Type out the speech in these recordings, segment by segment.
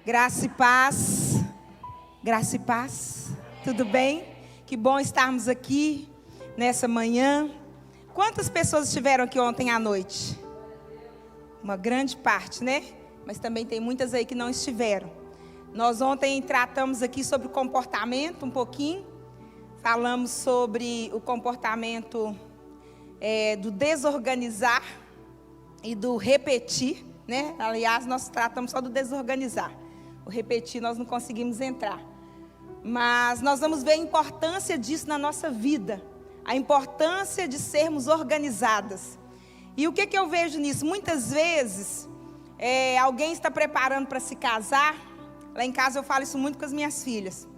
Graça e paz, graça e paz, tudo bem? Que bom estarmos aqui nessa manhã. Quantas pessoas estiveram aqui ontem à noite? Uma grande parte, né? Mas também tem muitas aí que não estiveram. Nós ontem tratamos aqui sobre o comportamento um pouquinho. Falamos sobre o comportamento do desorganizar e do repetir, né? Aliás, nós tratamos só do desorganizar. O repetir nós não conseguimos entrar. Mas nós vamos ver a importância disso na nossa vida. A importância de sermos organizadas. E o que eu vejo nisso? Muitas vezes, alguém está preparando para se casar. Lá em casa eu falo isso muito com as minhas filhas.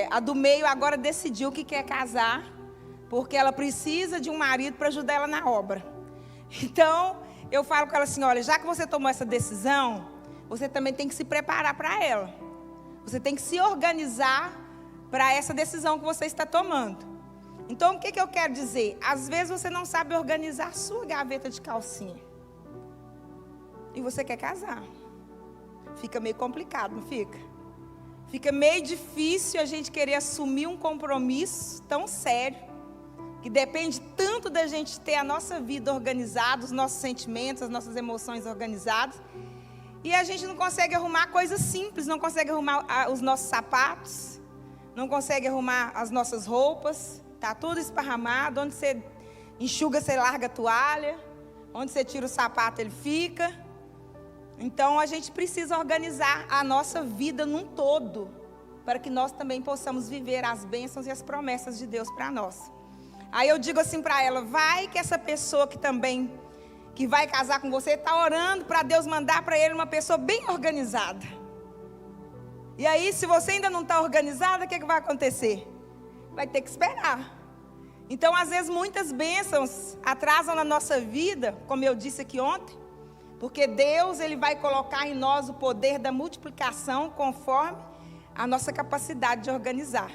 A do meio agora decidiu que quer casar, porque ela precisa de um marido para ajudar ela na obra. Então, eu falo com ela assim, olha, já que você tomou essa decisão, você também tem que se preparar para ela. Você tem que se organizar para essa decisão que você está tomando. Então, o que eu quero dizer? Às vezes você não sabe organizar a sua gaveta de calcinha. E você quer casar. Fica meio complicado, não fica? Fica meio difícil a gente querer assumir um compromisso tão sério, que depende tanto da gente ter a nossa vida organizada, os nossos sentimentos, as nossas emoções organizadas. E a gente não consegue arrumar coisas simples, não consegue arrumar os nossos sapatos, não consegue arrumar as nossas roupas, está tudo esparramado, onde você enxuga, você larga a toalha, onde você tira o sapato, ele fica. Então, a gente precisa organizar a nossa vida num todo, para que nós também possamos viver as bênçãos e as promessas de Deus para nós. Aí eu digo assim para ela, vai que essa pessoa que vai casar com você, está orando para Deus mandar para ele uma pessoa bem organizada. E aí, se você ainda não está organizada, o que vai acontecer? Vai ter que esperar. Então, às vezes, muitas bênçãos atrasam na nossa vida, como eu disse aqui ontem, porque Deus ele vai colocar em nós o poder da multiplicação conforme a nossa capacidade de organizar.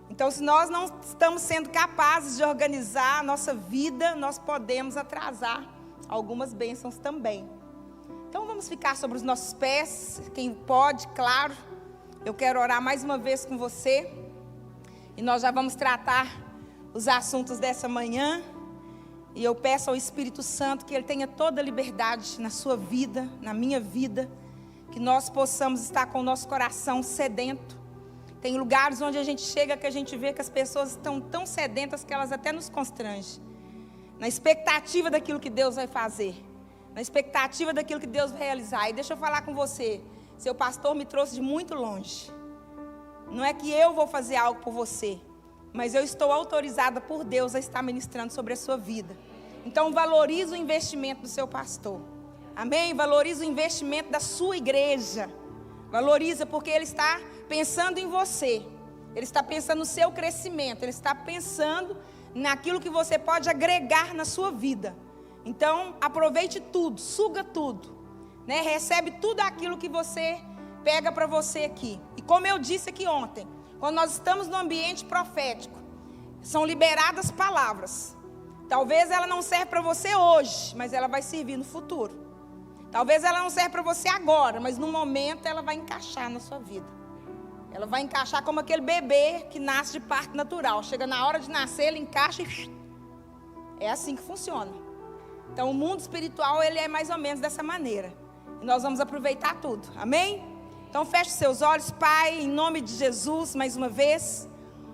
Então, se nós não estamos sendo capazes de organizar a nossa vida, nós podemos atrasar algumas bênçãos também. Então, vamos ficar sobre os nossos pés, quem pode, claro. Eu quero orar mais uma vez com você. E nós já vamos tratar os assuntos dessa manhã. E eu peço ao Espírito Santo que Ele tenha toda a liberdade na sua vida, na minha vida. Que nós possamos estar com o nosso coração sedento. Tem lugares onde a gente chega que a gente vê que as pessoas estão tão sedentas que elas até nos constrangem. Na expectativa daquilo que Deus vai fazer. Na expectativa daquilo que Deus vai realizar. E deixa eu falar com você. Seu pastor me trouxe de muito longe. Não é que eu vou fazer algo por você. Mas eu estou autorizada por Deus a estar ministrando sobre a sua vida. Então valorize o investimento do seu pastor. Amém? Valorize o investimento da sua igreja. Valoriza porque Ele está pensando em você. Ele está pensando no seu crescimento. Ele está pensando naquilo que você pode agregar na sua vida. Então, aproveite tudo, suga tudo. Né? Recebe tudo aquilo que você pega para você aqui. E como eu disse aqui ontem, quando nós estamos no ambiente profético, são liberadas palavras. Talvez ela não serve para você hoje, mas ela vai servir no futuro. Talvez ela não serve para você agora, mas no momento ela vai encaixar na sua vida. Ela vai encaixar como aquele bebê que nasce de parto natural. Chega na hora de nascer, ele encaixa e... É assim que funciona. Então o mundo espiritual, ele é mais ou menos dessa maneira. E nós vamos aproveitar tudo. Amém? Então feche seus olhos, Pai, em nome de Jesus, mais uma vez.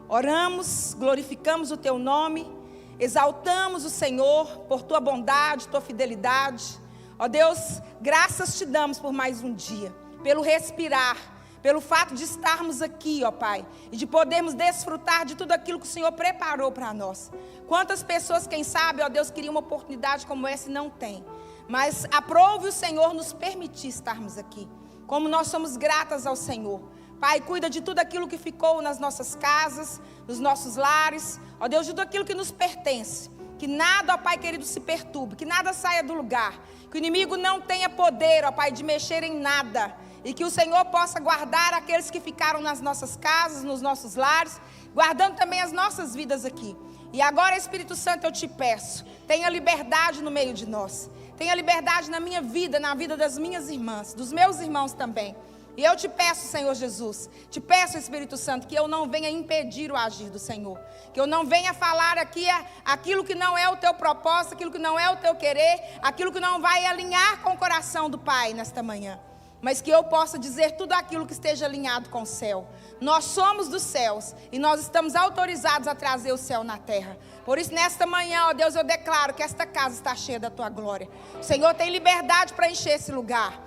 Oramos, glorificamos o Teu nome. Exaltamos o Senhor por Tua bondade, Tua fidelidade. Ó Deus, graças te damos por mais um dia, pelo respirar, pelo fato de estarmos aqui, ó Pai, e de podermos desfrutar de tudo aquilo que o Senhor preparou para nós. Quantas pessoas, quem sabe, ó Deus, queriam uma oportunidade como essa e não tem. Mas aprove o Senhor nos permitir estarmos aqui. Como nós somos gratas ao Senhor. Pai, cuida de tudo aquilo que ficou nas nossas casas, nos nossos lares. Ó Deus, de tudo aquilo que nos pertence. Que nada, ó Pai querido, se perturbe, que nada saia do lugar. Que o inimigo não tenha poder, ó Pai, de mexer em nada. E que o Senhor possa guardar aqueles que ficaram nas nossas casas, nos nossos lares, guardando também as nossas vidas aqui. E agora, Espírito Santo, eu te peço, tenha liberdade no meio de nós. Tenha liberdade na minha vida, na vida das minhas irmãs, dos meus irmãos também. E eu te peço, Senhor Jesus, te peço, Espírito Santo, que eu não venha impedir o agir do Senhor. Que eu não venha falar aqui aquilo que não é o teu propósito, aquilo que não é o teu querer, aquilo que não vai alinhar com o coração do Pai nesta manhã. Mas que eu possa dizer tudo aquilo que esteja alinhado com o céu. Nós somos dos céus e nós estamos autorizados a trazer o céu na terra. Por isso, nesta manhã, ó Deus, eu declaro que esta casa está cheia da tua glória. O Senhor tem liberdade para encher esse lugar.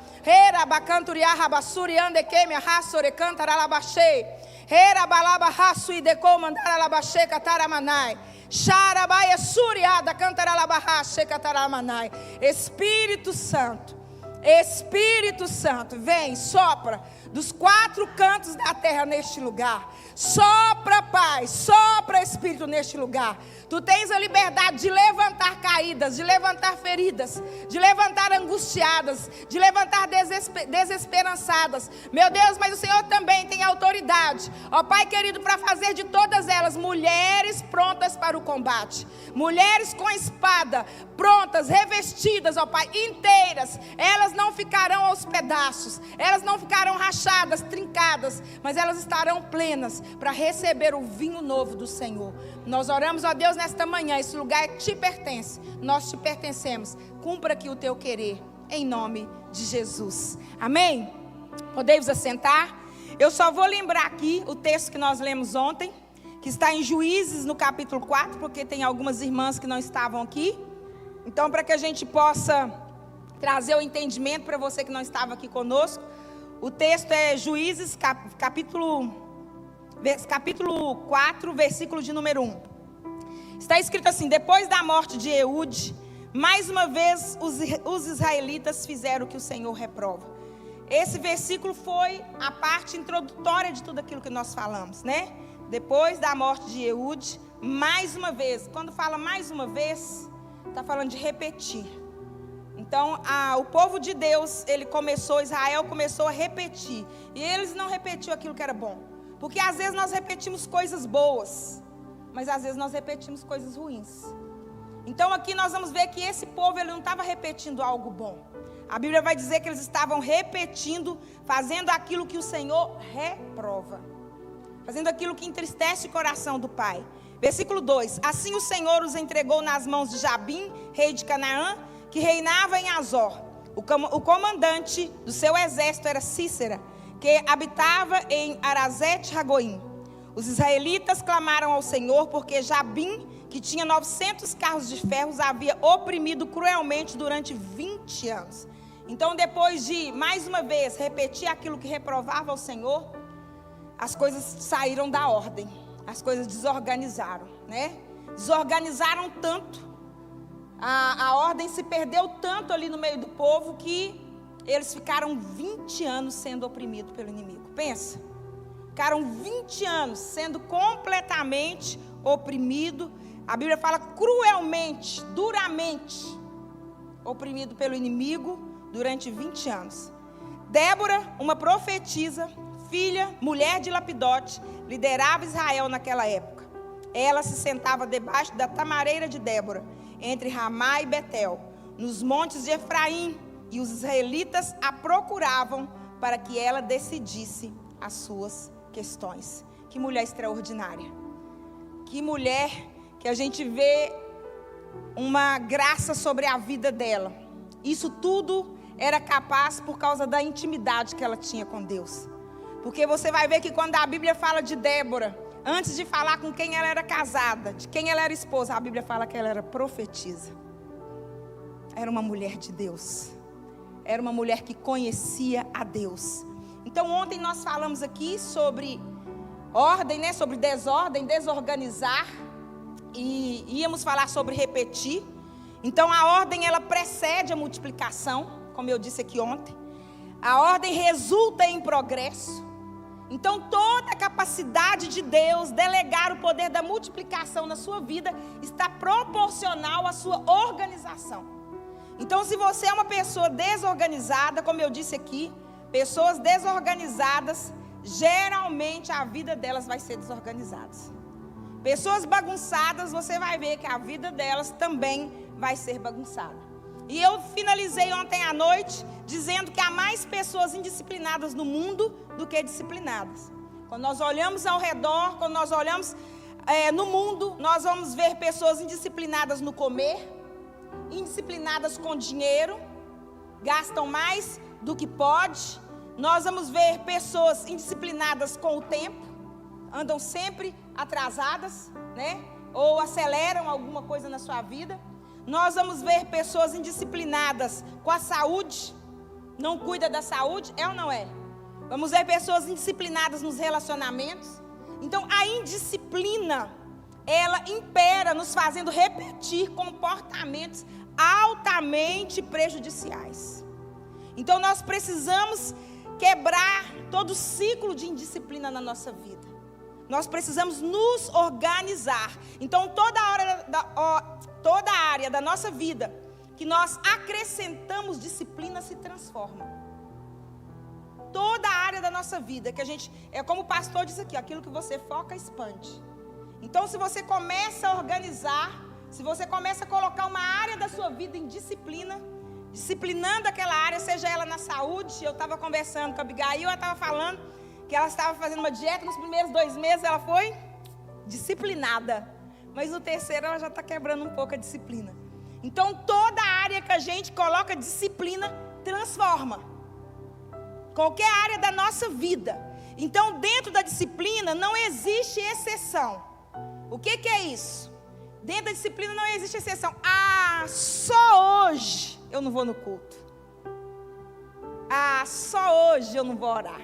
Espírito Santo, Espírito Santo, vem, sopra dos 4 cantos da terra neste lugar. Sopra, Pai, sopra, Espírito, neste lugar. Tu tens a liberdade de levantar caídas, de levantar feridas, de levantar angustiadas, de levantar desesperançadas. Meu Deus, mas o Senhor também tem autoridade, ó Pai querido, para fazer de todas elas mulheres prontas para o combate. Mulheres com espada, prontas, revestidas, ó Pai, inteiras. Elas não ficarão aos pedaços, elas não ficarão rachadas, trincadas, mas elas estarão plenas para receber o vinho novo do Senhor. Nós oramos, ó Deus, nesta manhã, esse lugar te pertence, nós te pertencemos. Cumpra aqui o teu querer, em nome de Jesus. Amém? Podemos assentar? Eu só vou lembrar aqui o texto que nós lemos ontem, que está em Juízes, no capítulo 4, porque tem algumas irmãs que não estavam aqui. Então, para que a gente possa trazer o entendimento para você que não estava aqui conosco, o texto é Juízes, capítulo 4, versículo de número 1. Está escrito assim: depois da morte de Eude, mais uma vez os israelitas fizeram o que o Senhor reprova. Esse versículo foi a parte introdutória de tudo aquilo que nós falamos, né? Depois da morte de Eude, mais uma vez. Quando fala mais uma vez, está falando de repetir. Então, o povo de Deus, Israel começou a repetir. E eles não repetiam aquilo que era bom. Porque às vezes nós repetimos coisas boas, mas às vezes nós repetimos coisas ruins. Então aqui nós vamos ver que esse povo, ele não estava repetindo algo bom. A Bíblia vai dizer que eles estavam repetindo, fazendo aquilo que o Senhor reprova. Fazendo aquilo que entristece o coração do Pai. Versículo 2: assim o Senhor os entregou nas mãos de Jabim, rei de Canaã, que reinava em Azor. O comandante do seu exército era Cícera, que habitava em Arazete-Ragoim. Os israelitas clamaram ao Senhor, porque Jabim, que tinha 900 carros de ferro, os havia oprimido cruelmente durante 20 anos. Então, depois de, mais uma vez, repetir aquilo que reprovava ao Senhor, as coisas saíram da ordem. As coisas desorganizaram, né? Desorganizaram tanto. A ordem se perdeu tanto ali no meio do povo que eles ficaram 20 anos sendo oprimidos pelo inimigo. Pensa, ficaram 20 anos sendo completamente oprimidos. A Bíblia fala cruelmente, duramente, oprimido pelo inimigo durante 20 anos. Débora, uma profetisa, mulher de Lapidote, liderava Israel naquela época. Ela se sentava debaixo da tamareira de Débora, entre Ramá e Betel, nos montes de Efraim, e os israelitas a procuravam para que ela decidisse as suas questões. Que mulher extraordinária. Que mulher que a gente vê uma graça sobre a vida dela. Isso tudo era capaz por causa da intimidade que ela tinha com Deus. Porque você vai ver que quando a Bíblia fala de Débora, antes de falar com quem ela era casada, de quem ela era esposa, a Bíblia fala que ela era profetisa. Era uma mulher de Deus. Era uma mulher que conhecia a Deus. Então ontem nós falamos aqui sobre ordem, né? Sobre desordem, desorganizar. E íamos falar sobre repetir. Então a ordem, ela precede a multiplicação, como eu disse aqui ontem. A ordem resulta em progresso. Então toda a capacidade de Deus delegar o poder da multiplicação na sua vida está proporcional à sua organização. Então se você é uma pessoa desorganizada, como eu disse aqui, pessoas desorganizadas, geralmente a vida delas vai ser desorganizada. Pessoas bagunçadas, você vai ver que a vida delas também vai ser bagunçada. E eu finalizei ontem à noite dizendo que há mais pessoas indisciplinadas no mundo do que disciplinadas. Quando nós olhamos ao redor, quando nós olhamos no mundo, nós vamos ver pessoas indisciplinadas no comer, indisciplinadas com dinheiro, gastam mais do que pode. Nós vamos ver pessoas indisciplinadas com o tempo, andam sempre atrasadas, né? Ou aceleram alguma coisa na sua vida. Nós vamos ver pessoas indisciplinadas com a saúde, não cuida da saúde, é ou não é? Vamos ver pessoas indisciplinadas nos relacionamentos. Então, a indisciplina, ela impera, nos fazendo repetir comportamentos altamente prejudiciais. Então, nós precisamos quebrar todo o ciclo de indisciplina na nossa vida. Nós precisamos nos organizar. Então, toda área da nossa vida que nós acrescentamos disciplina se transforma. Toda a área da nossa vida que a gente, é como o pastor disse aqui, aquilo que você foca, expande. Então, se você começa a organizar, se você começa a colocar uma área da sua vida em disciplina, disciplinando aquela área, seja ela na saúde. Eu estava conversando com a Abigail, ela estava falando que ela estava fazendo uma dieta, nos primeiros 2 meses ela foi disciplinada, mas no terceiro ela já está quebrando um pouco a disciplina. Então, toda área que a gente coloca disciplina, transforma. Qualquer área da nossa vida. Então, dentro da disciplina não existe exceção. O que é isso? Dentro da disciplina não existe exceção. Só hoje eu não vou no culto. Só hoje eu não vou orar.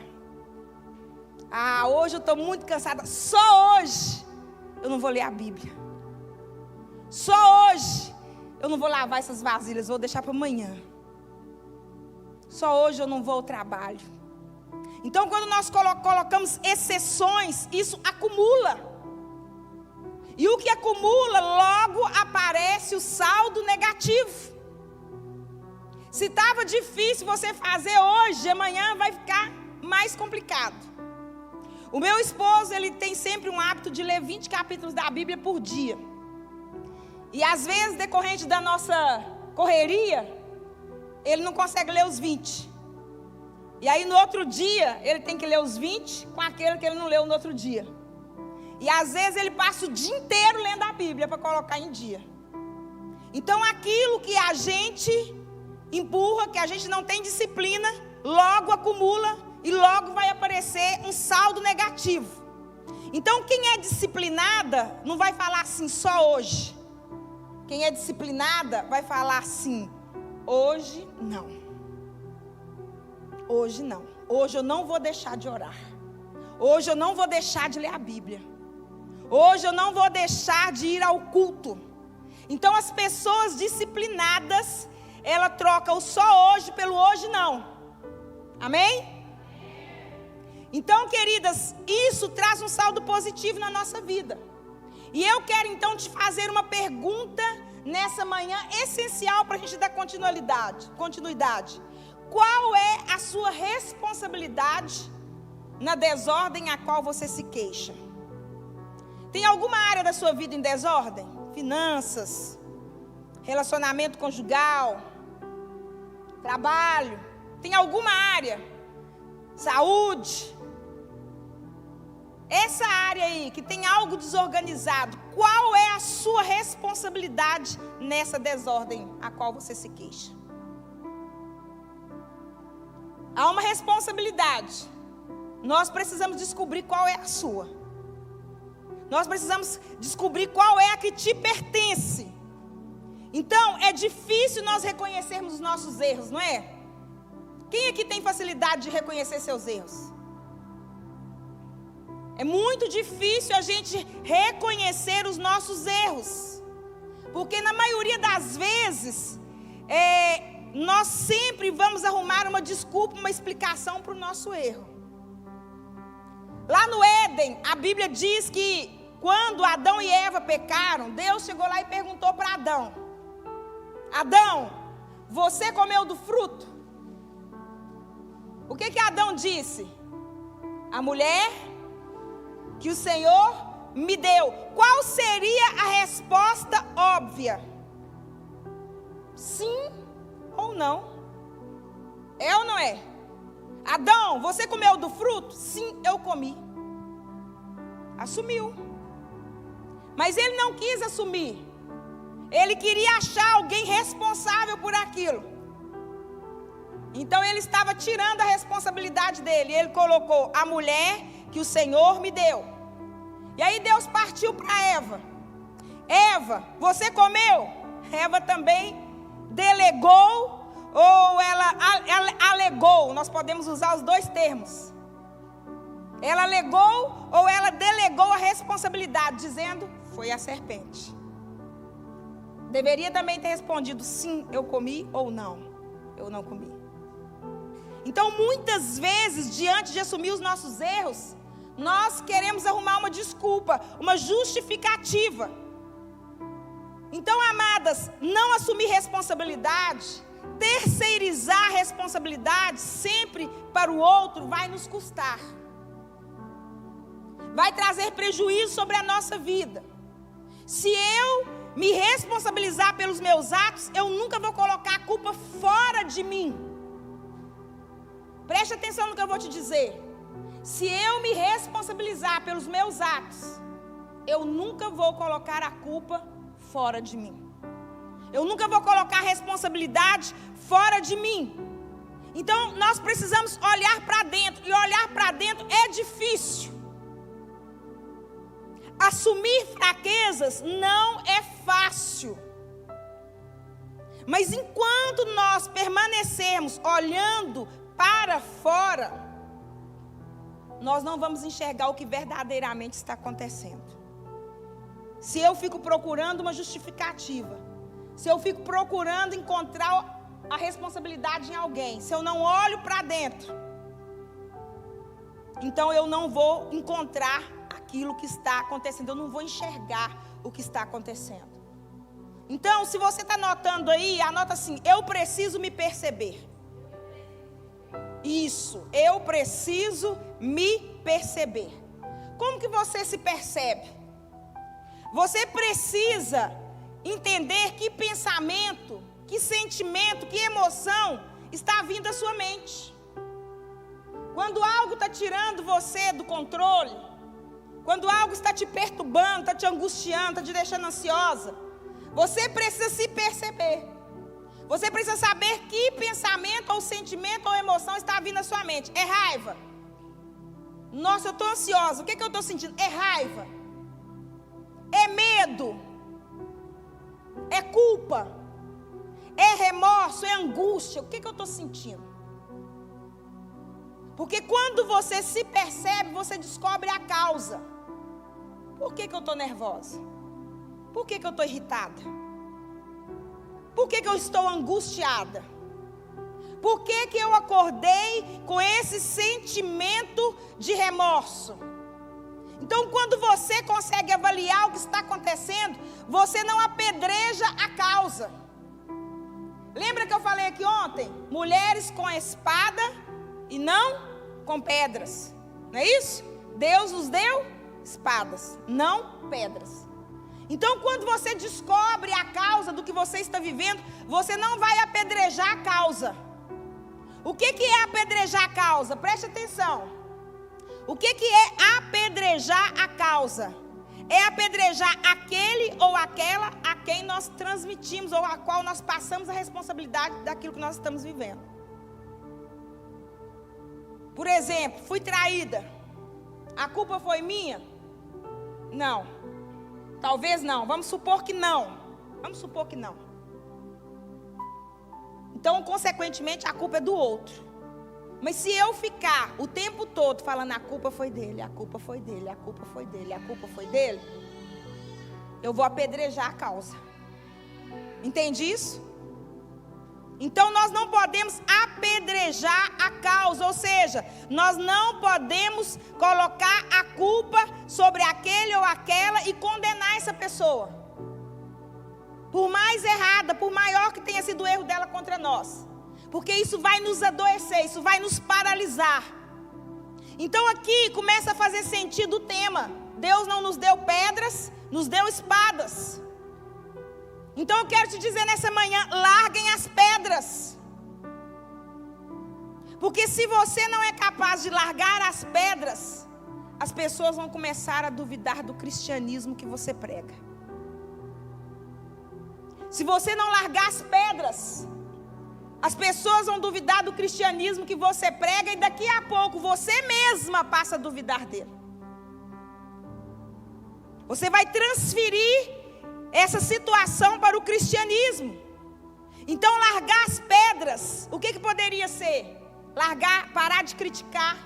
Hoje eu estou muito cansada. Só hoje eu não vou ler a Bíblia. Só hoje eu não vou lavar essas vasilhas, vou deixar para amanhã. Só hoje eu não vou ao trabalho. Então, quando nós colocamos exceções, isso acumula. E o que acumula, logo aparece o saldo negativo. Se estava difícil você fazer hoje, amanhã vai ficar mais complicado. O meu esposo, ele tem sempre um hábito de ler 20 capítulos da Bíblia por dia. E às vezes, decorrente da nossa correria, ele não consegue ler os 20. E aí no outro dia, ele tem que ler os 20 com aquele que ele não leu no outro dia. E às vezes ele passa o dia inteiro lendo a Bíblia para colocar em dia. Então aquilo que a gente empurra, que a gente não tem disciplina, logo acumula e logo vai aparecer um saldo negativo. Então quem é disciplinada não vai falar assim só hoje. Quem é disciplinada vai falar assim: hoje não. Hoje não. Hoje eu não vou deixar de orar. Hoje eu não vou deixar de ler a Bíblia. Hoje eu não vou deixar de ir ao culto. Então as pessoas disciplinadas, ela troca o só hoje pelo hoje não. Amém? Então, queridas, isso traz um saldo positivo na nossa vida. E eu quero então te fazer uma pergunta nessa manhã essencial para a gente dar continuidade. Qual é a sua responsabilidade na desordem a qual você se queixa? Tem alguma área da sua vida em desordem? Finanças, relacionamento conjugal, trabalho. Tem alguma área? Saúde. Essa área aí que tem algo desorganizado, qual é a sua responsabilidade nessa desordem a qual você se queixa? Há uma responsabilidade. Nós precisamos descobrir qual é a sua. Nós precisamos descobrir qual é a que te pertence. Então, é difícil nós reconhecermos os nossos erros, não é? Quem aqui tem facilidade de reconhecer seus erros? É muito difícil a gente reconhecer os nossos erros. Porque na maioria das vezes, nós sempre vamos arrumar uma desculpa, uma explicação para o nosso erro. Lá no Éden, a Bíblia diz que quando Adão e Eva pecaram, Deus chegou lá e perguntou para Adão: Adão, você comeu do fruto? O que Adão disse? A mulher que o Senhor me deu. Qual seria a resposta óbvia? Sim ou não? É ou não é? Adão, você comeu do fruto? Sim, eu comi. Assumiu. Mas ele não quis assumir. Ele queria achar alguém responsável por aquilo. Então ele estava tirando a responsabilidade dele. Ele colocou a mulher que o Senhor me deu. E aí Deus partiu para Eva. Eva, você comeu? Eva também delegou, ou ela alegou. Nós podemos usar os dois termos. Ela alegou ou ela delegou a responsabilidade, dizendo, foi a serpente. Deveria também ter respondido, sim, eu comi, ou não, eu não comi. Então, muitas vezes, diante de assumir os nossos erros, nós queremos arrumar uma desculpa, uma justificativa. Então, amadas, não assumir responsabilidade, terceirizar a responsabilidade sempre para o outro vai nos custar. Vai trazer prejuízo sobre a nossa vida. Se eu me responsabilizar pelos meus atos, eu nunca vou colocar a culpa fora de mim. Preste atenção no que eu vou te dizer. Se eu me responsabilizar pelos meus atos, eu nunca vou colocar a culpa fora de mim. Eu nunca vou colocar a responsabilidade fora de mim. Então, nós precisamos olhar para dentro. E olhar para dentro é difícil. Assumir fraquezas não é fácil. Mas enquanto nós permanecermos olhando para fora, nós não vamos enxergar o que verdadeiramente está acontecendo. Se eu fico procurando uma justificativa, se eu fico procurando encontrar a responsabilidade em alguém, se eu não olho para dentro, então eu não vou encontrar aquilo que está acontecendo, eu não vou enxergar o que está acontecendo. Então, se você está anotando aí, anota assim, eu preciso me perceber. Isso, eu preciso me perceber. Como que você se percebe? Você precisa entender que pensamento, que sentimento, que emoção está vindo à sua mente. Quando algo está tirando você do controle, quando algo está te perturbando, está te angustiando, está te deixando ansiosa, você precisa se perceber. Você precisa saber que pensamento ou sentimento ou emoção está vindo à sua mente. É raiva? Nossa, eu estou ansiosa. O que eu estou sentindo? É raiva. É medo. É culpa. É remorso. É angústia. O que eu estou sentindo? Porque quando você se percebe, você descobre a causa. Por que eu estou nervosa? Por que eu estou irritada? Por que eu estou angustiada? Por que eu acordei com esse sentimento de remorso? Então, quando você consegue avaliar o que está acontecendo, você não apedreja a causa. Lembra que eu falei aqui ontem? Mulheres com espada e não com pedras. Não é isso? Deus nos deu espadas, não pedras. Então, quando você descobre a causa do que você está vivendo, você não vai apedrejar a causa. O que é apedrejar a causa? Preste atenção. O que é apedrejar a causa? É apedrejar aquele ou aquela a quem nós transmitimos, ou a qual nós passamos a responsabilidade daquilo que nós estamos vivendo. Por exemplo, fui traída. A culpa foi minha? Não. Talvez não. Vamos supor que não. Vamos supor que não. Então, consequentemente, a culpa é do outro. Mas se eu ficar o tempo todo falando a culpa foi dele, a culpa foi dele, a culpa foi dele, a culpa foi dele, eu vou apedrejar a causa. Entende isso? Então, nós não podemos apedrejar a causa, ou seja, nós não podemos colocar a culpa sobre aquele ou aquela e condenar essa pessoa. Por mais errada, por maior que tenha sido o erro dela contra nós. porque isso vai nos adoecer, isso vai nos paralisar. Então aqui começa a fazer sentido o tema. Deus não nos deu pedras, nos deu espadas. Então eu quero te dizer nessa manhã, larguem as pedras. Porque se você não é capaz de largar as pedras, as pessoas vão começar a duvidar do cristianismo que você prega. Se você não largar as pedras, as pessoas vão duvidar do cristianismo que você prega, e daqui a pouco você mesma passa a duvidar dele. Você vai transferir essa situação para o cristianismo. Então largar as pedras, o que poderia ser? Parar de criticar,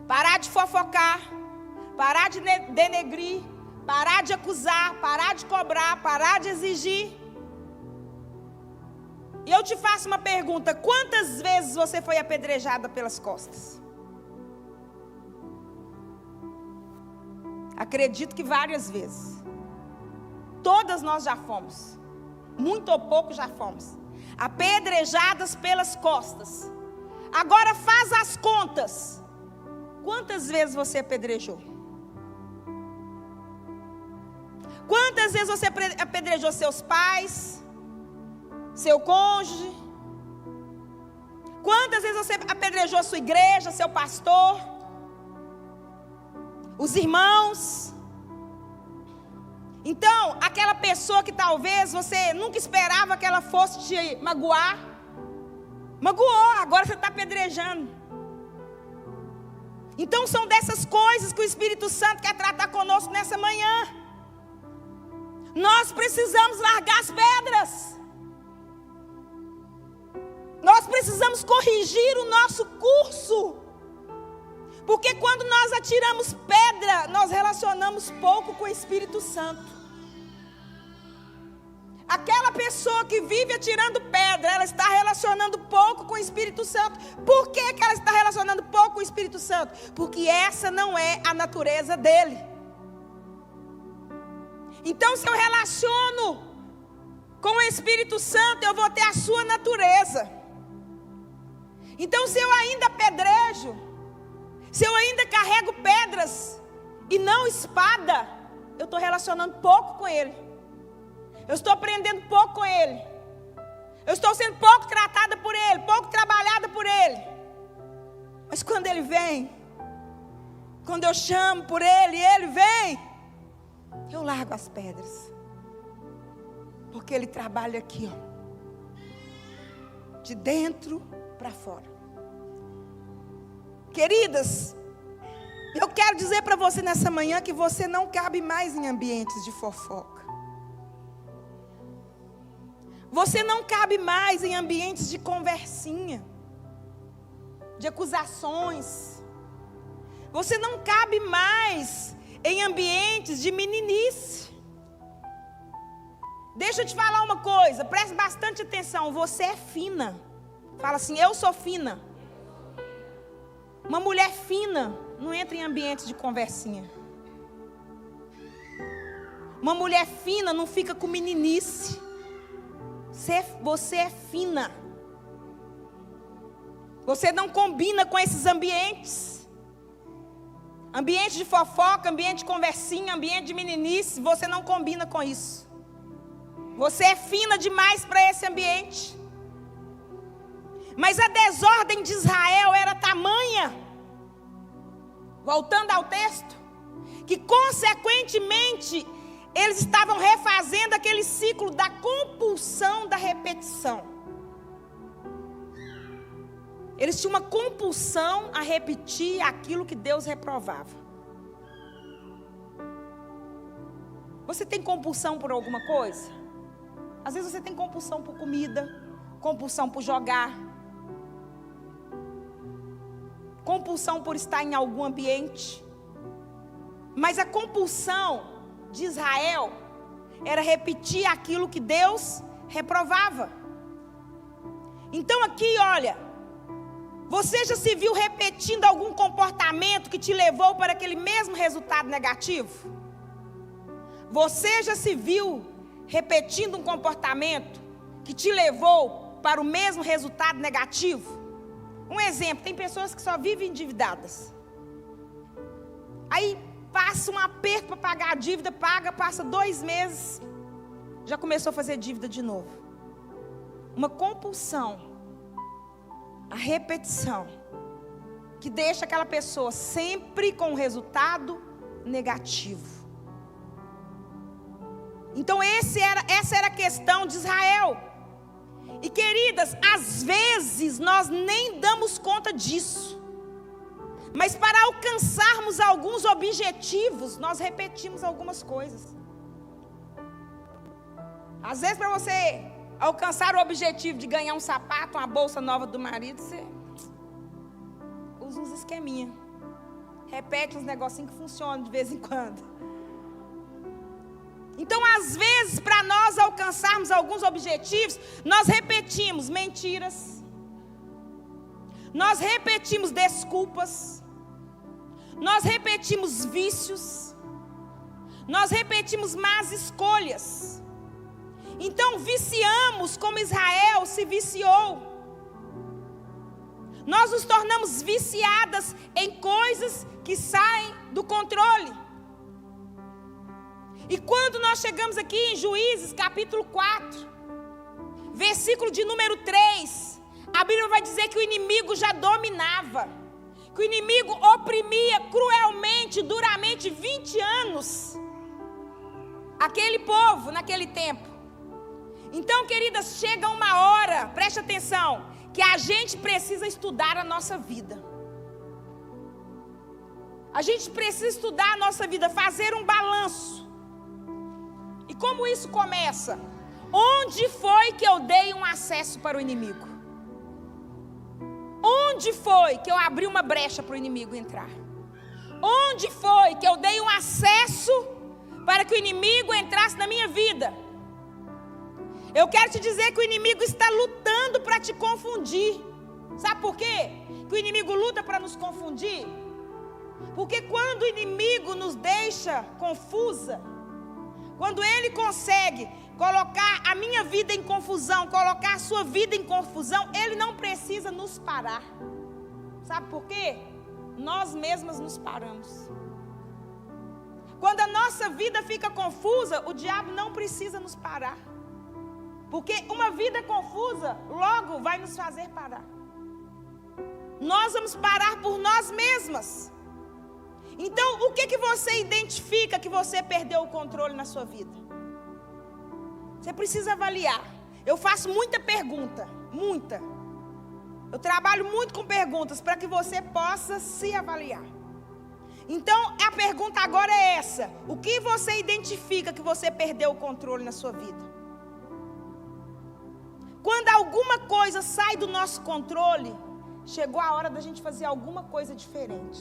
parar de fofocar, parar de denegrir, parar de acusar, parar de cobrar, parar de exigir. E eu te faço uma pergunta: quantas vezes você foi apedrejada pelas costas? Acredito que várias vezes. Todas nós já fomos, muito ou pouco já fomos apedrejadas pelas costas. Agora faz as contas. Quantas vezes você apedrejou? Quantas vezes você apedrejou seus pais, seu cônjuge? Quantas vezes você apedrejou sua igreja, seu pastor, os irmãos? Então, aquela pessoa que talvez você nunca esperava que ela fosse te magoar, magoou, agora você está apedrejando. Então são dessas coisas que o Espírito Santo quer tratar conosco nessa manhã. Nós precisamos largar as pedras. Nós precisamos corrigir o nosso curso. Porque quando nós atiramos pedra, nós relacionamos pouco com o Espírito Santo. Aquela pessoa que vive atirando pedra, ela está relacionando pouco com o Espírito Santo. Por que ela está relacionando pouco com o Espírito Santo? Porque essa não é a natureza dele. Então, se eu relaciono com o Espírito Santo, eu vou ter a sua natureza. Então, se eu ainda apedrejo, se eu ainda carrego pedras e não espada, eu estou relacionando pouco com ele. Eu estou aprendendo pouco com ele. Eu estou sendo pouco tratada por ele, pouco trabalhada por ele. Mas quando ele vem, quando eu chamo por ele e ele vem, eu largo as pedras. Porque ele trabalha aqui, ó, de dentro para fora. Queridas, eu quero dizer para você nessa manhã que você não cabe mais em ambientes de fofoca. Você não cabe mais em ambientes de conversinha, de acusações. Você não cabe mais em ambientes de meninice. Deixa eu te falar uma coisa, preste bastante atenção. Você é fina. Fala assim: eu sou fina. Uma mulher fina não entra em ambientes de conversinha. Uma mulher fina não fica com meninice. Você é fina. Você não combina com esses ambientes. Ambiente de fofoca, ambiente de conversinha, ambiente de meninice. Você não combina com isso. Você é fina demais para esse ambiente. Mas a desordem de Israel era tamanha, voltando ao texto, que consequentemente eles estavam refazendo aquele ciclo da compulsão da repetição. Eles tinham uma compulsão a repetir aquilo que Deus reprovava. Você tem compulsão por alguma coisa? Às vezes você tem compulsão por comida, compulsão por jogar, compulsão por estar em algum ambiente. Mas a compulsão de Israel era repetir aquilo que Deus reprovava. Então aqui, olha, você já se viu repetindo algum comportamento que te levou para aquele mesmo resultado negativo? Você já se viu repetindo um comportamento que te levou para o mesmo resultado negativo? Um exemplo, tem pessoas que só vivem endividadas. Aí passa um aperto para pagar a dívida, passa 2 meses, já começou a fazer dívida de novo. Uma compulsão, a repetição, que deixa aquela pessoa sempre com um resultado negativo. Então essa era a questão de Israel. E queridas, às vezes nós nem damos conta disso. Mas para alcançarmos alguns objetivos, nós repetimos algumas coisas. Às vezes para você alcançar o objetivo de ganhar um sapato, uma bolsa nova do marido, você usa uns esqueminha. Repete uns negocinhos que funcionam de vez em quando. Então, às vezes, para nós alcançarmos alguns objetivos, nós repetimos mentiras, nós repetimos desculpas, nós repetimos vícios, nós repetimos más escolhas. Então, viciamos como Israel se viciou. Nós nos tornamos viciadas em coisas que saem do controle. E quando nós chegamos aqui em Juízes, capítulo 4, versículo de número 3, a Bíblia vai dizer que o inimigo já dominava, que o inimigo oprimia cruelmente, duramente, 20 anos, aquele povo naquele tempo. Então, queridas, chega uma hora, preste atenção, que a gente precisa estudar a nossa vida. A gente precisa estudar a nossa vida, fazer um balanço. E como isso começa? Onde foi que eu dei um acesso para o inimigo? Onde foi que eu abri uma brecha para o inimigo entrar? Onde foi que eu dei um acesso para que o inimigo entrasse na minha vida? Eu quero te dizer que o inimigo está lutando para te confundir. Sabe por quê? Que o inimigo luta para nos confundir? Porque quando o inimigo nos deixa confusa, quando ele consegue colocar a minha vida em confusão, colocar a sua vida em confusão, ele não precisa nos parar. Sabe por quê? Nós mesmas nos paramos. Quando a nossa vida fica confusa, o diabo não precisa nos parar. Porque uma vida confusa logo vai nos fazer parar. Nós vamos parar por nós mesmas. Então, o que você identifica que você perdeu o controle na sua vida? Você precisa avaliar. Eu faço muita pergunta, muita. Eu trabalho muito com perguntas para que você possa se avaliar. Então, a pergunta agora é essa: o que você identifica que você perdeu o controle na sua vida? Quando alguma coisa sai do nosso controle, chegou a hora da gente fazer alguma coisa diferente.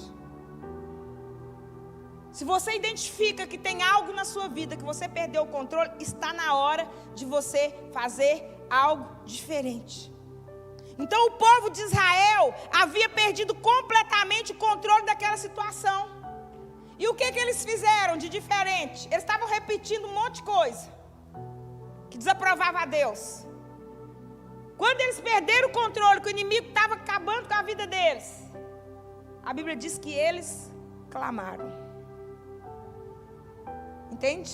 Se você identifica que tem algo na sua vida que você perdeu o controle, está na hora de você fazer algo diferente. Então o povo de Israel havia perdido completamente o controle daquela situação. E o que eles fizeram de diferente? Eles estavam repetindo um monte de coisa que desaprovava a Deus. Quando eles perderam o controle, que o inimigo estava acabando com a vida deles, a Bíblia diz que eles clamaram. Entende?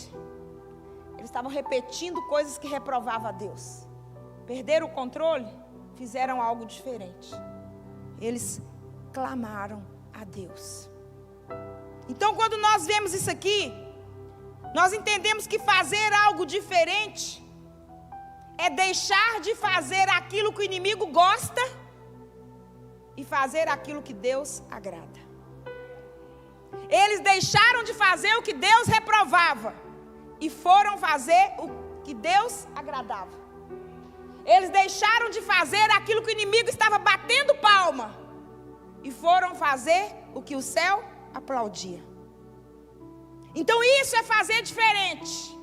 Eles estavam repetindo coisas que reprovavam a Deus. Perderam o controle, fizeram algo diferente. Eles clamaram a Deus. Então, quando nós vemos isso aqui, nós entendemos que fazer algo diferente é deixar de fazer aquilo que o inimigo gosta e fazer aquilo que Deus agrada. Eles deixaram de fazer o que Deus reprovava e foram fazer o que Deus agradava. Eles deixaram de fazer aquilo que o inimigo estava batendo palma e foram fazer o que o céu aplaudia. Então isso é fazer diferente.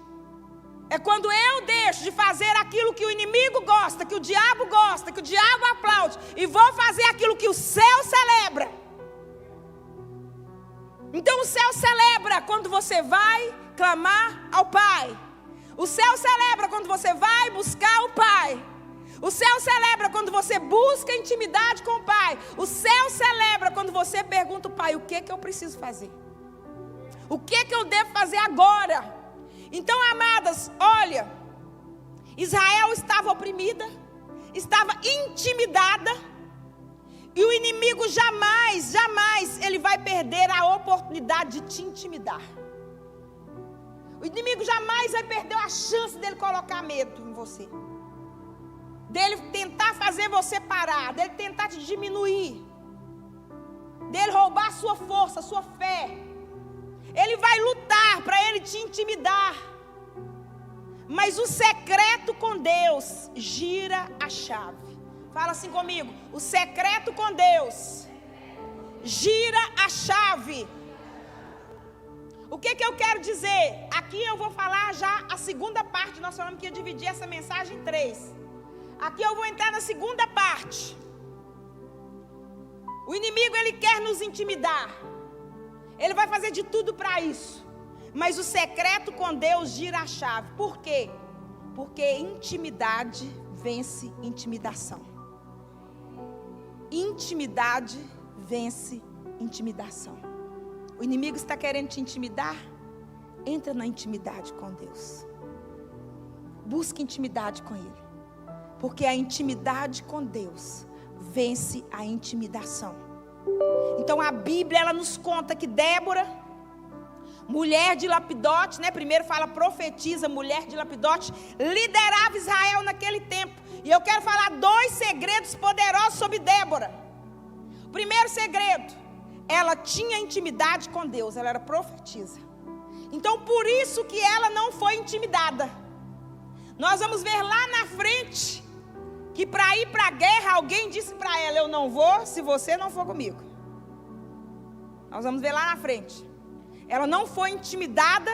É quando eu deixo de fazer aquilo que o inimigo gosta, que o diabo gosta, que o diabo aplaude, e vou fazer aquilo que o céu celebra. Então o céu celebra quando você vai clamar ao Pai. O céu celebra quando você vai buscar o Pai. O céu celebra quando você busca intimidade com o Pai. O céu celebra quando você pergunta ao Pai: o que eu preciso fazer? O que eu devo fazer agora? Então, amadas, olha, Israel estava oprimida, estava intimidada, e o inimigo jamais ele vai perder a oportunidade de te intimidar. O inimigo jamais vai perder a chance dele colocar medo em você, dele tentar fazer você parar, dele tentar te diminuir, dele roubar a sua força, a sua fé. Ele vai lutar para ele te intimidar. Mas o secreto com Deus gira a chave. Fala assim comigo: o secreto com Deus gira a chave. O que eu quero dizer? Aqui eu vou falar já a segunda parte. Nós falamos que ia dividir essa mensagem em 3. Aqui eu vou entrar na segunda parte. O inimigo, ele quer nos intimidar. Ele vai fazer de tudo para isso. Mas o secreto com Deus gira a chave. Por quê? Porque intimidade vence intimidação. Intimidade vence intimidação. O inimigo está querendo te intimidar? Entra na intimidade com Deus. Busque intimidade com Ele. Porque a intimidade com Deus vence a intimidação. Então a Bíblia, ela nos conta que Débora, mulher de Lapidote, né? Primeiro fala profetiza, mulher de Lapidote, liderava Israel naquele tempo. E eu quero falar 2 segredos poderosos sobre Débora. Primeiro segredo: ela tinha intimidade com Deus, ela era profetisa. Então por isso que ela não foi intimidada. Nós vamos ver lá na frente que para ir para a guerra, alguém disse para ela: eu não vou se você não for comigo. Nós vamos ver lá na frente. Ela não foi intimidada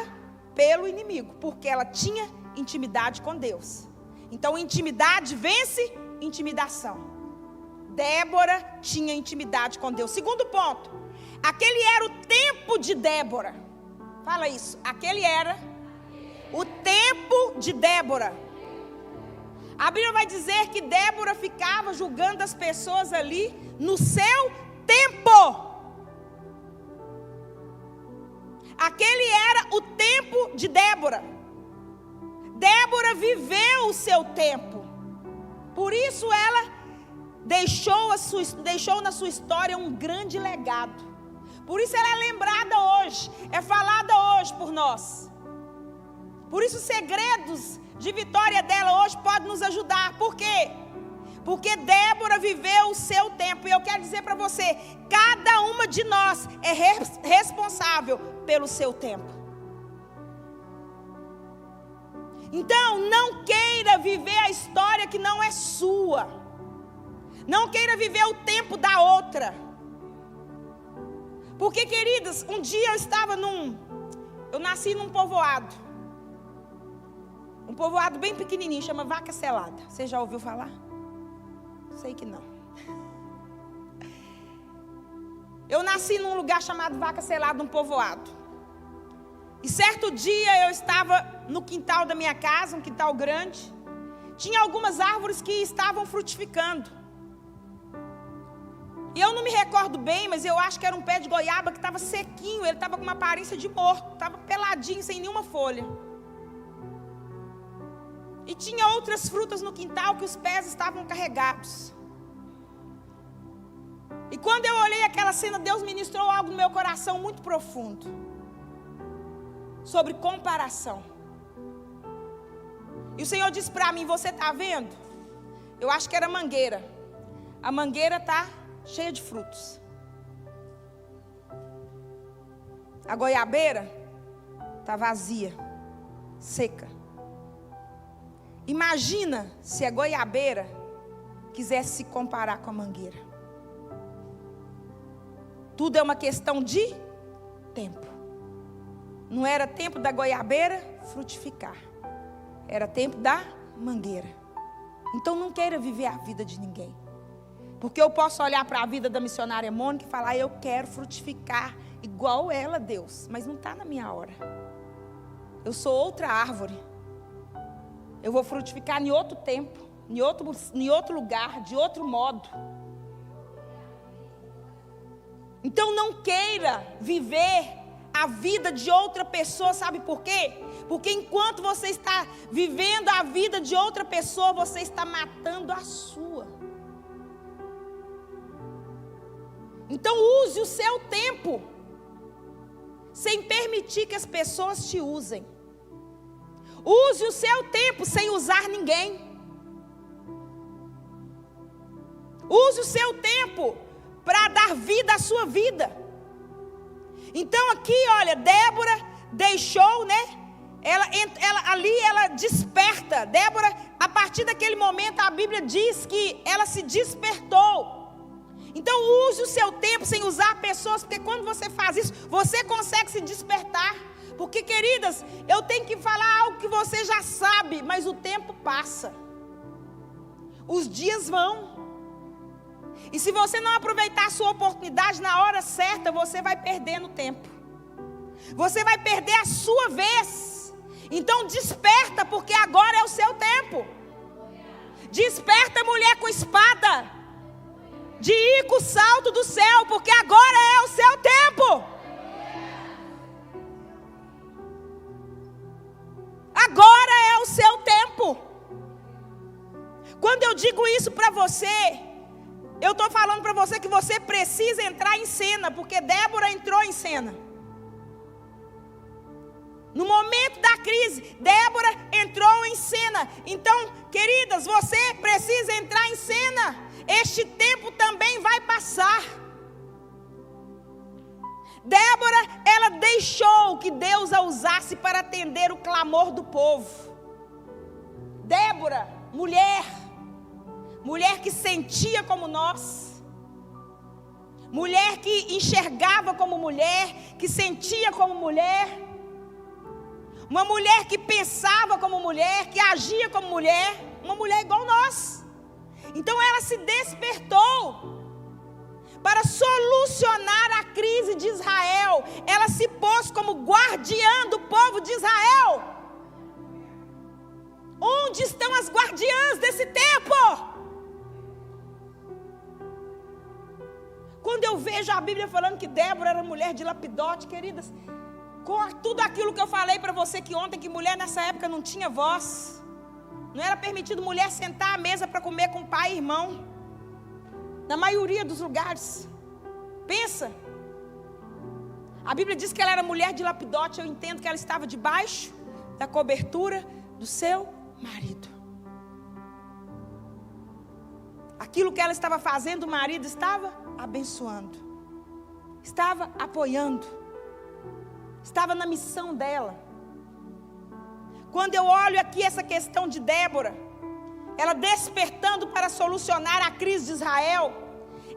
pelo inimigo, porque ela tinha intimidade com Deus. Então intimidade vence intimidação. Débora tinha intimidade com Deus. Segundo ponto: aquele era o tempo de Débora. Fala isso. Aquele era o tempo de Débora. A Bíblia vai dizer que Débora ficava julgando as pessoas ali no seu tempo. Aquele era o tempo de Débora. Débora viveu o seu tempo. Por isso ela deixou na sua história um grande legado. Por isso ela é lembrada hoje, é falada hoje por nós. Por isso os segredos de vitória dela hoje podem nos ajudar. Por quê? Porque Débora viveu o seu tempo. E eu quero dizer para você: cada uma de nós é responsável pelo seu tempo. Então não queira viver a história que não é sua. Não queira viver o tempo da outra. Porque, queridas, um dia eu nasci num povoado. Um povoado bem pequenininho, chama Vaca Selada. Você já ouviu falar? Sei que não. Eu nasci num lugar chamado Vaca Selada, um povoado. E certo dia eu estava no quintal da minha casa, um quintal grande. Tinha algumas árvores que estavam frutificando. E eu não me recordo bem, mas eu acho que era um pé de goiaba que estava sequinho. Ele estava com uma aparência de morto, estava peladinho, sem nenhuma folha. E tinha outras frutas no quintal que os pés estavam carregados. E quando eu olhei aquela cena, Deus ministrou algo no meu coração muito profundo. Sobre comparação. E o Senhor disse para mim: você está vendo? Eu acho que era mangueira. A mangueira está cheia de frutos. A goiabeira está vazia, seca. Imagina se a goiabeira quisesse se comparar com a mangueira. Tudo é uma questão de tempo. Não era tempo da goiabeira frutificar. Era tempo da mangueira. Então não queira viver a vida de ninguém. Porque eu posso olhar para a vida da missionária Mônica e falar: eu quero frutificar igual ela, Deus. Mas não está na minha hora. Eu sou outra árvore. Eu vou frutificar em outro tempo, em outro lugar, de outro modo. Então não queira viver a vida de outra pessoa, sabe por quê? Porque enquanto você está vivendo a vida de outra pessoa, você está matando a sua. Então use o seu tempo, sem permitir que as pessoas te usem. Use o seu tempo sem usar ninguém. Use o seu tempo para dar vida à sua vida. Então aqui, olha, Débora deixou, né? Ela desperta. Débora, a partir daquele momento, a Bíblia diz que ela se despertou. Então use o seu tempo sem usar pessoas, porque quando você faz isso, você consegue se despertar. Porque, queridas, eu tenho que falar algo que você já sabe, mas o tempo passa. Os dias vão. E se você não aproveitar a sua oportunidade na hora certa, você vai perdendo tempo. Você vai perder a sua vez. Então desperta, porque agora é o seu tempo. Desperta, mulher com espada, de ir com o salto do céu, porque agora é o seu tempo. Agora é o seu tempo. Quando eu digo isso para você, eu estou falando para você que você precisa entrar em cena, porque Débora entrou em cena. No momento da crise, Débora entrou em cena. Então, queridas, você precisa entrar em cena. Este tempo também vai passar. Débora, ela deixou que Deus a usasse para atender o clamor do povo. Débora, mulher que sentia como nós, mulher que enxergava como mulher, que sentia como mulher, uma mulher que pensava como mulher, que agia como mulher, uma mulher igual nós. Então ela se despertou para solucionar a crise de Israel. Ela se pôs como guardiã do povo de Israel. Onde estão as guardiãs desse tempo? Quando eu vejo a Bíblia falando que Débora era mulher de Lapidote, queridas, com tudo aquilo que eu falei para você que ontem, que mulher nessa época não tinha voz, não era permitido mulher sentar à mesa para comer com pai e irmão, na maioria dos lugares. Pensa, a Bíblia diz que ela era mulher de Lapidote. Eu entendo que ela estava debaixo da cobertura do seu marido. Aquilo que ela estava fazendo, o marido estava abençoando, estava apoiando, estava na missão dela. Quando eu olho aqui essa questão de Débora, ela despertando para solucionar a crise de Israel,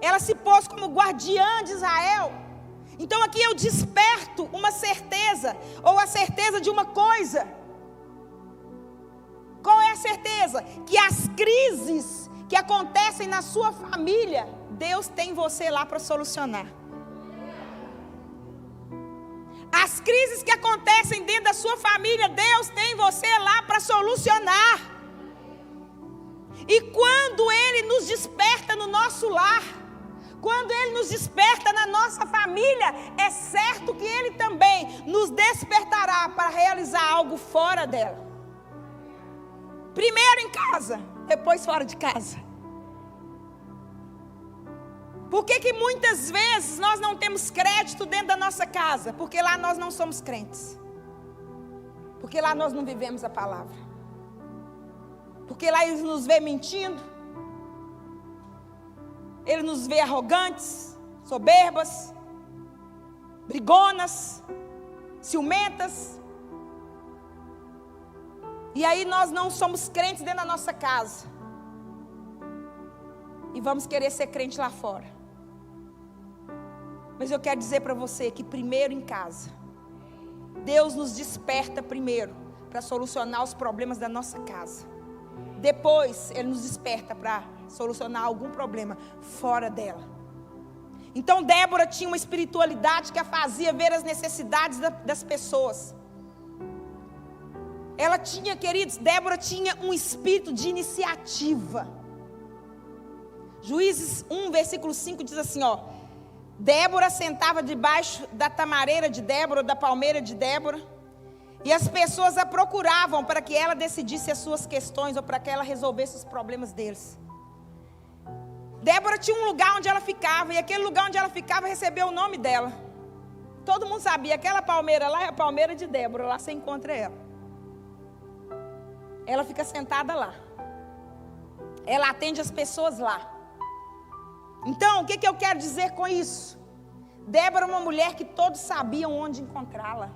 ela se pôs como guardiã de Israel. Então aqui eu desperto uma certeza, ou a certeza de uma coisa. Qual é a certeza? Que as crises que acontecem na sua família, Deus tem você lá para solucionar. As crises que acontecem dentro da sua família, Deus tem você lá para solucionar. E quando Ele nos desperta no nosso lar, quando Ele nos desperta na nossa família, é certo que Ele também nos despertará para realizar algo fora dela. Primeiro em casa, depois fora de casa. Por que muitas vezes nós não temos crédito dentro da nossa casa? Porque lá nós não somos crentes. Porque lá nós não vivemos a palavra. Porque lá Ele nos vê mentindo. Ele nos vê arrogantes, soberbas, brigonas, ciumentas. E aí nós não somos crentes dentro da nossa casa. E vamos querer ser crente lá fora. Mas eu quero dizer para você que primeiro em casa, Deus nos desperta primeiro para solucionar os problemas da nossa casa. Depois Ele nos desperta para solucionar algum problema fora dela. Então Débora tinha uma espiritualidade que a fazia ver as necessidades das pessoas. Ela tinha, queridos, Débora tinha um espírito de iniciativa. Juízes 1, versículo 5 diz assim, Débora sentava debaixo da tamareira de Débora, da palmeira de Débora, e as pessoas a procuravam para que ela decidisse as suas questões ou para que ela resolvesse os problemas deles. Débora tinha um lugar onde ela ficava, e aquele lugar onde ela ficava recebeu o nome dela. Todo mundo sabia, aquela palmeira lá é a palmeira de Débora, lá você encontra ela. Ela fica sentada lá. Ela atende as pessoas lá. Então, o que eu quero dizer com isso? Débora é uma mulher que todos sabiam onde encontrá-la.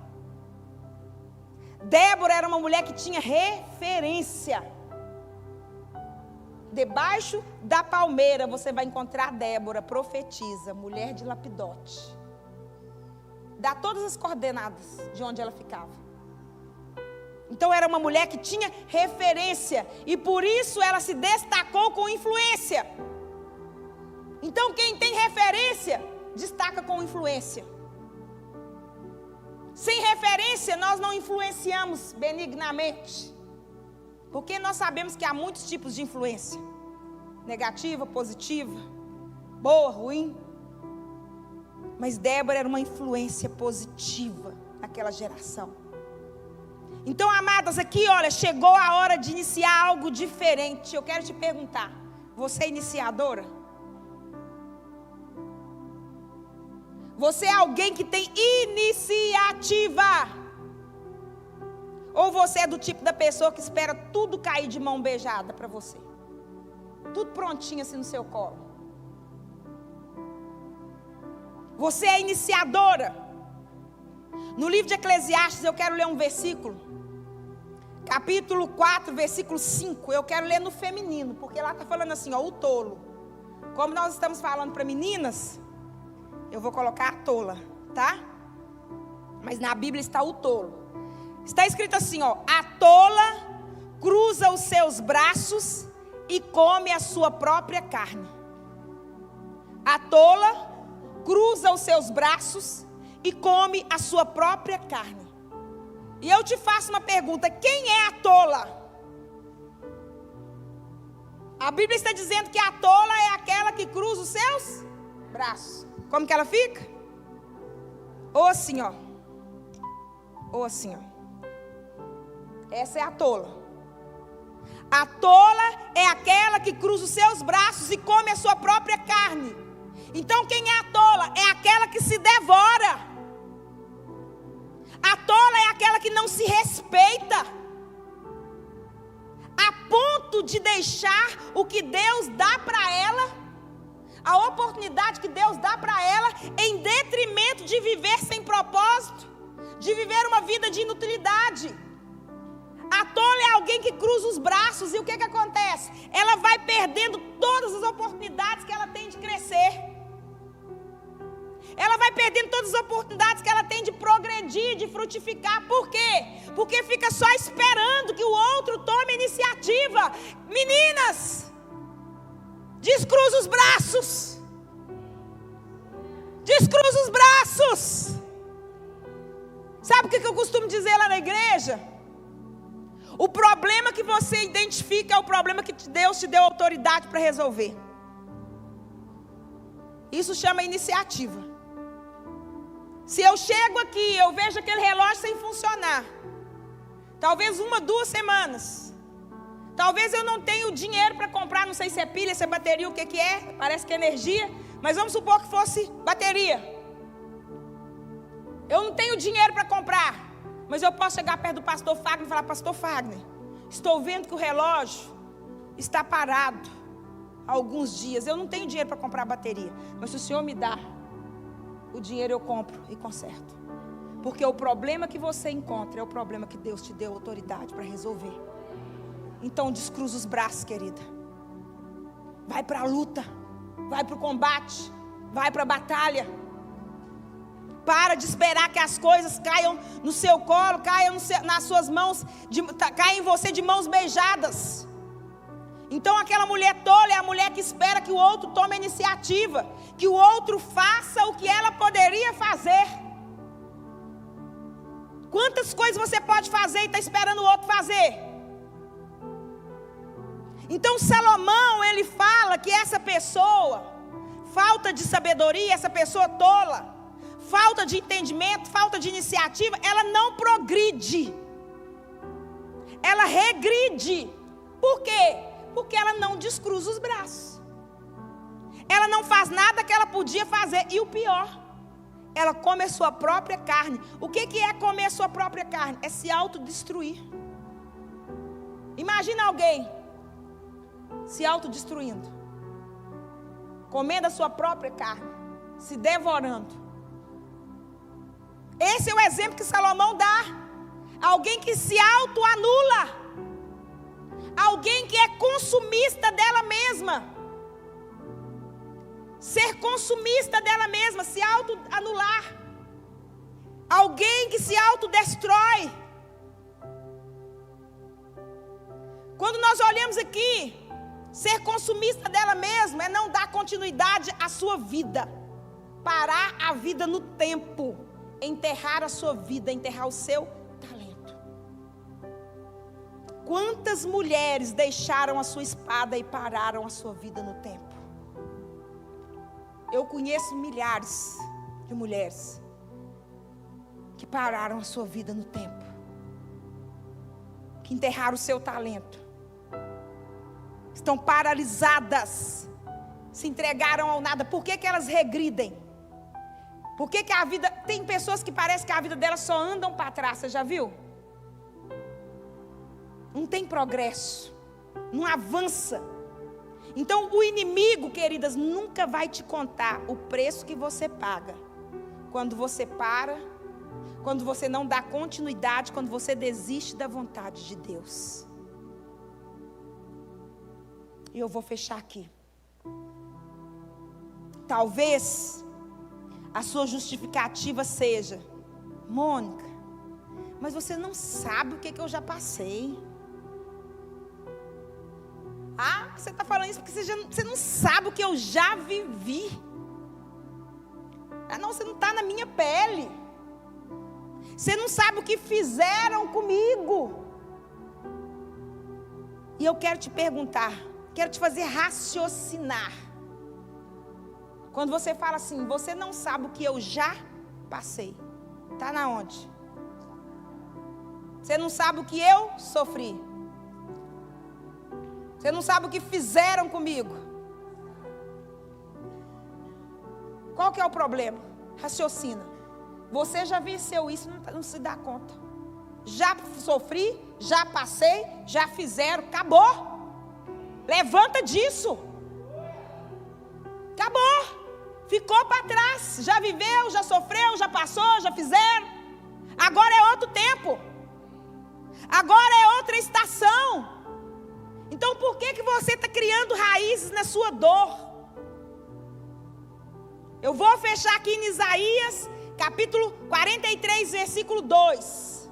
Débora era uma mulher que tinha referência. Debaixo da palmeira você vai encontrar Débora, profetisa, mulher de Lapidote. Dá todas as coordenadas de onde ela ficava. Então era uma mulher que tinha referência. E por isso ela se destacou com influência. Então quem tem referência, destaca com influência. Sem referência nós não influenciamos benignamente. Porque nós sabemos que há muitos tipos de influência. Negativa, positiva, boa, ruim. Mas Débora era uma influência positiva naquela geração. Então, amadas, aqui, olha, chegou a hora de iniciar algo diferente. Eu quero te perguntar, você é iniciadora? Você é alguém que tem iniciativa? Ou você é do tipo da pessoa que espera tudo cair de mão beijada para você? Tudo prontinho assim no seu colo. Você é iniciadora? No livro de Eclesiastes eu quero ler um versículo. Capítulo 4, versículo 5. Eu quero ler no feminino, porque lá está falando assim, o tolo. Como nós estamos falando para meninas, eu vou colocar a tola, tá? Mas na Bíblia está o tolo. Está escrito assim, a tola cruza os seus braços e come a sua própria carne. A tola cruza os seus braços e come a sua própria carne. E eu te faço uma pergunta, quem é a tola? A Bíblia está dizendo que a tola é aquela que cruza os seus braços. Como que ela fica? Ou assim, Ou assim, Essa é a tola. A tola é aquela que cruza os seus braços e come a sua própria carne. Então quem é a tola? É aquela que se devora. A tola é aquela que não se respeita, a ponto de deixar o que Deus dá para ela, a oportunidade que Deus dá para ela, em detrimento de viver sem propósito, de viver uma vida de inutilidade. A tola é alguém que cruza os braços, e o que acontece? Ela vai perdendo todas as oportunidades que ela tem de crescer. Ela vai perdendo todas as oportunidades que ela tem de progredir, de frutificar. Por quê? Porque fica só esperando que o outro tome iniciativa. Meninas, descruza os braços. Descruza os braços. Sabe o que eu costumo dizer lá na igreja? O problema que você identifica é o problema que Deus te deu autoridade para resolver. Isso chama iniciativa. Se eu chego aqui, eu vejo aquele relógio sem funcionar, talvez 1, 2 semanas, talvez eu não tenha o dinheiro para comprar, não sei se é pilha, se é bateria, o que é, parece que é energia, mas vamos supor que fosse bateria. Eu não tenho dinheiro para comprar, mas eu posso chegar perto do pastor Fagner e falar: pastor Fagner, estou vendo que o relógio está parado há alguns dias, eu não tenho dinheiro para comprar bateria, mas se o senhor me dá o dinheiro, eu compro e conserto. Porque o problema que você encontra é o problema que Deus te deu autoridade para resolver. Então descruza os braços, querida. Vai para a luta, vai para o combate, vai para a batalha. Para de esperar que as coisas caiam no seu colo, caiam nas suas mãos, caiam em você de mãos beijadas. Então aquela mulher tola é a mulher que espera que o outro tome a iniciativa, que o outro faça o que ela poderia fazer. Quantas coisas você pode fazer e está esperando o outro fazer? Então Salomão, ele fala que essa pessoa, falta de sabedoria, essa pessoa tola, falta de entendimento, falta de iniciativa, ela não progride. Ela regride. Por quê? Porque ela não descruza os braços. Ela não faz nada que ela podia fazer. E o pior, ela come a sua própria carne. O que é comer a sua própria carne? É se autodestruir. Imagina alguém se autodestruindo, comendo a sua própria carne, se devorando. Esse é o exemplo que Salomão dá. Alguém que se autoanula. Alguém que é consumista dela mesma. Ser consumista dela mesma, se autoanular. Alguém que se autodestrói. Quando nós olhamos aqui, ser consumista dela mesma é não dar continuidade à sua vida. Parar a vida no tempo. Enterrar a sua vida, enterrar o seu talento. Quantas mulheres deixaram a sua espada e pararam a sua vida no tempo? Eu conheço milhares de mulheres que pararam a sua vida no tempo, que enterraram o seu talento, estão paralisadas, se entregaram ao nada. Por que elas regridem? Por que a vida... Tem pessoas que parece que a vida delas só andam para trás, você já viu? Não tem progresso, não avança. Então o inimigo, queridas, nunca vai te contar o preço que você paga quando você para, quando você não dá continuidade, quando você desiste da vontade de Deus. E eu vou fechar aqui. Talvez a sua justificativa seja: Mônica, mas você não sabe o que eu já passei. Ah, você está falando isso porque você não sabe o que eu já vivi. Ah, não, você não está na minha pele. Você não sabe o que fizeram comigo. E eu quero te perguntar, quero te fazer raciocinar. Quando você fala assim, você não sabe o que eu já passei. Está na onde? Você não sabe o que eu sofri. Você não sabe o que fizeram comigo. Qual que é o problema? Raciocina. Você já venceu isso, não se dá conta. Já sofri, já passei, já fizeram, acabou. Levanta disso. Acabou. Ficou para trás. Já viveu, já sofreu, já passou, já fizeram. Agora é outro tempo. Agora é outra estação. Então por que você está criando raízes na sua dor? Eu vou fechar aqui em Isaías, capítulo 43, versículo 2.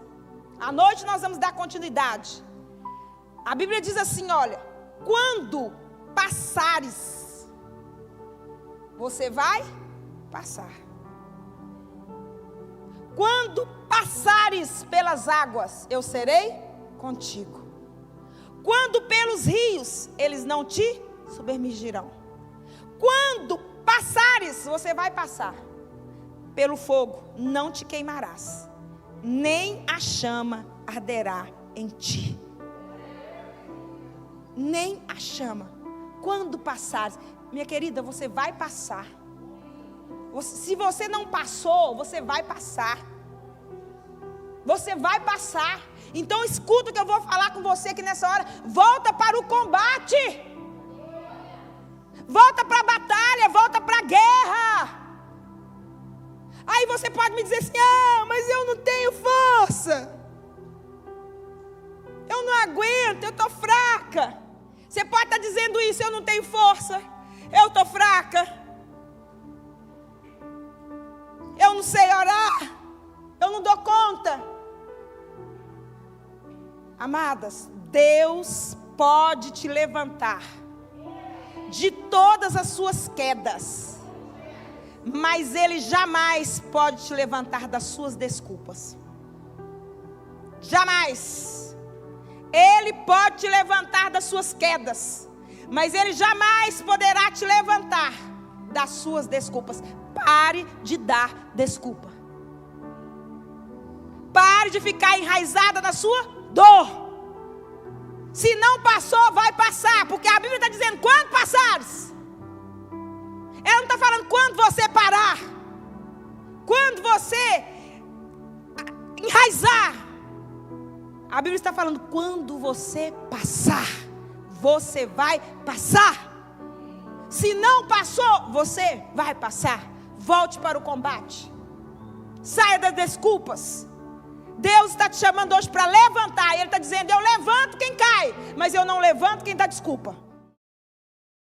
À noite nós vamos dar continuidade. A Bíblia diz assim, olha: quando passares, você vai passar. Quando passares pelas águas, eu serei contigo. Quando pelos rios, eles não te submergirão. Quando passares, você vai passar. Pelo fogo, não te queimarás, nem a chama arderá em ti. Nem a chama. Quando passares, minha querida, você vai passar. Se você não passou, você vai passar. Você vai passar. Então escuta o que eu vou falar com você aqui nessa hora. Volta para o combate. Volta para a batalha, volta para a guerra. Aí você pode me dizer assim: ah, mas eu não tenho força. Eu não aguento, eu estou fraca. Você pode estar dizendo isso: eu não tenho força, eu estou fraca. Eu não sei orar, eu não dou conta. Amadas, Deus pode te levantar de todas as suas quedas, mas Ele jamais pode te levantar das suas desculpas. Jamais. Ele pode te levantar das suas quedas, mas Ele jamais poderá te levantar das suas desculpas. Pare de dar desculpa. Pare de ficar enraizada na sua dor. Se não passou, vai passar, porque a Bíblia está dizendo quando passares. Ela não está falando quando você parar, quando você enraizar. A Bíblia está falando quando você passar. Você vai passar. Se não passou, você vai passar. Volte para o combate. Saia das desculpas. Deus está te chamando hoje para levantar. Ele está dizendo, eu levanto quem cai, mas eu não levanto quem dá desculpa.